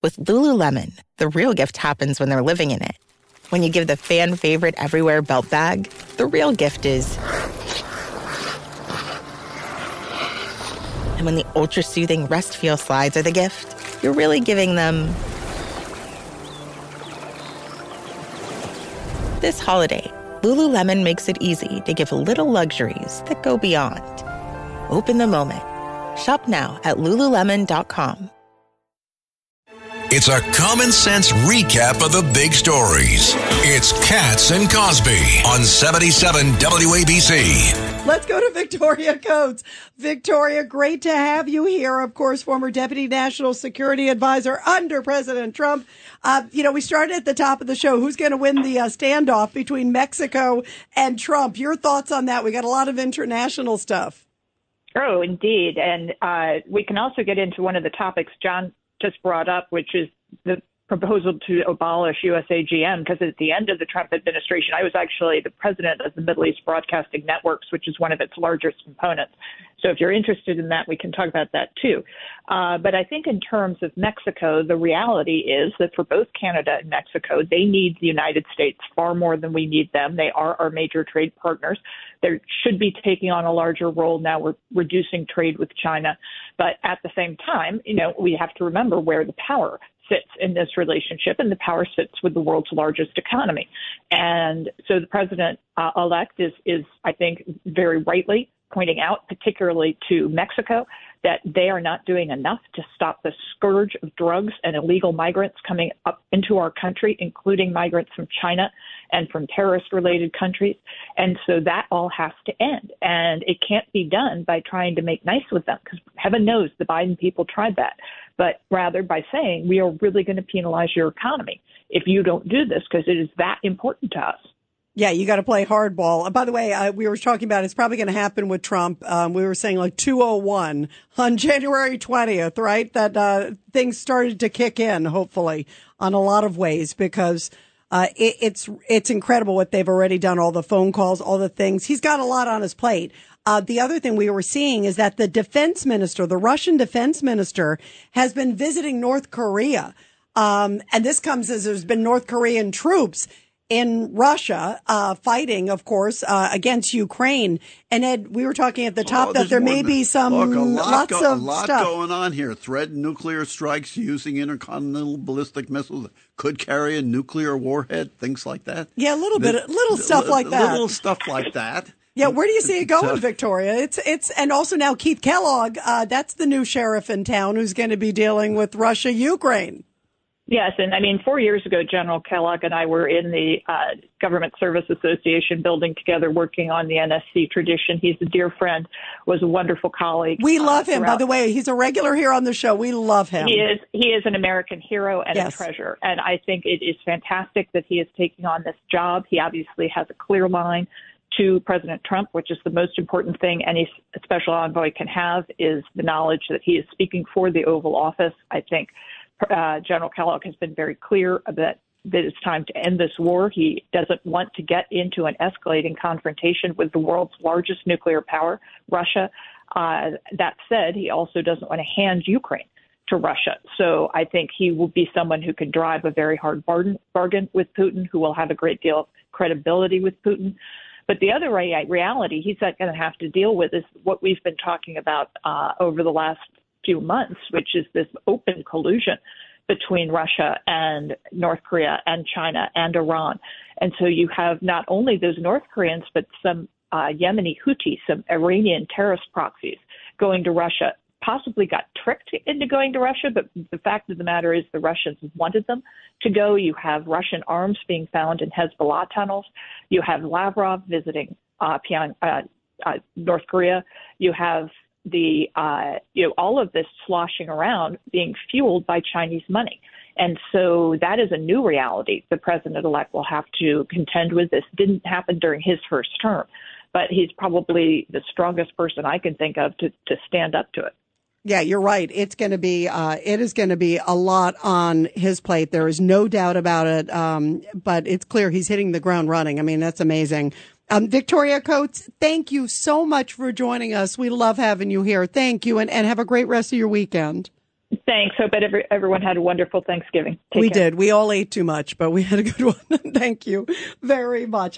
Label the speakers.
Speaker 1: With Lululemon, the real gift happens when they're living in it. When you give the fan favorite Everywhere belt bag, the real gift is... And when the ultra-soothing Rest Feel slides are the gift, you're really giving them... This holiday, Lululemon makes it easy to give little luxuries that go beyond. Open the moment. Shop now at Lululemon.com.
Speaker 2: It's a common sense recap of the big stories. It's Katz and Cosby on 77 WABC.
Speaker 3: Let's go to Victoria Coates. Victoria, great to have you here. Of course, former Deputy National Security Advisor under President Trump. We started at the top of the show. Who's going to win the standoff between Mexico and Trump? Your thoughts on that? We got a lot of international stuff.
Speaker 4: Oh, indeed. And we can also get into one of the topics John just brought up, which is the proposal to abolish USAGM, because at the end of the Trump administration, I was actually the president of the Middle East Broadcasting Networks, which is one of its largest components. So if you're interested in that, we can talk about that too. But I think in terms of Mexico, the reality is that for both Canada and Mexico, they need the United States far more than we need them. They are our major trade partners. They should be taking on a larger role now. We're reducing trade with China. But at the same time, we have to remember where the power sits in this relationship, and the power sits with the world's largest economy. And so the president-elect is, I think, very rightly pointing out, particularly to Mexico, that they are not doing enough to stop the scourge of drugs and illegal migrants coming up into our country, including migrants from China and from terrorist-related countries. And so that all has to end. And it can't be done by trying to make nice with them, because heaven knows the Biden people tried that, but rather by saying we are really going to penalize your economy if you don't do this, because it is that important to us.
Speaker 3: Yeah, you got to play hardball. By the way, we were talking about it's probably going to happen with Trump. We were saying like 201 on January 20th, right? That things started to kick in, hopefully, on a lot of ways, because it's incredible what they've already done, all the phone calls, all the things. He's got a lot on his plate. The other thing we were seeing is that the defense minister, the Russian defense minister, has been visiting North Korea. And this comes as there's been North Korean troops in Russia, fighting, of course, against Ukraine. And Ed, we were talking at the top that there may be some lots of stuff
Speaker 5: going on here. Threatened nuclear strikes using intercontinental ballistic missiles that could carry a nuclear warhead, things like that.
Speaker 3: Yeah, little stuff like that.
Speaker 5: Little stuff like that.
Speaker 3: Yeah, where do you see it going, Victoria? It's and also now Keith Kellogg, that's the new sheriff in town who's going to be dealing with Russia, Ukraine.
Speaker 4: Yes, and I mean, 4 years ago, General Kellogg and I were in the Government Service Association building together, working on the NSC tradition. He's a dear friend, was a wonderful colleague.
Speaker 3: We love him, by the way. He's a regular here on the show. We love him.
Speaker 4: He is an American hero and a treasure, and I think it is fantastic that he is taking on this job. He obviously has a clear line to President Trump, which is the most important thing any special envoy can have, is the knowledge that he is speaking for the Oval Office. I think General Kellogg has been very clear that it's time to end this war. He doesn't want to get into an escalating confrontation with the world's largest nuclear power, Russia. That said, he also doesn't want to hand Ukraine to Russia. So I think he will be someone who can drive a very hard bargain with Putin, who will have a great deal of credibility with Putin. But the other reality he's not going to have to deal with is what we've been talking about over the last few months, which is this open collusion between Russia and North Korea and China and Iran. And so you have not only those North Koreans, but some Yemeni Houthis, some Iranian terrorist proxies going to Russia, possibly got tricked into going to Russia. But the fact of the matter is the Russians wanted them to go. You have Russian arms being found in Hezbollah tunnels. You have Lavrov visiting North Korea. You have all of this sloshing around being fueled by Chinese money. And so that is a new reality the president-elect will have to contend with. This didn't happen during his first term, but he's probably the strongest person I can think of to stand up to it.
Speaker 3: Yeah, you're right. It is going to be a lot on his plate. There is no doubt about it. But it's clear he's hitting the ground running. I mean, that's amazing. Victoria Coates, thank you so much for joining us. We love having you here. Thank you. And have a great rest of your weekend.
Speaker 4: Thanks. Hope everyone had a wonderful Thanksgiving.
Speaker 3: We did. We all ate too much, but we had a good one. Thank you very much.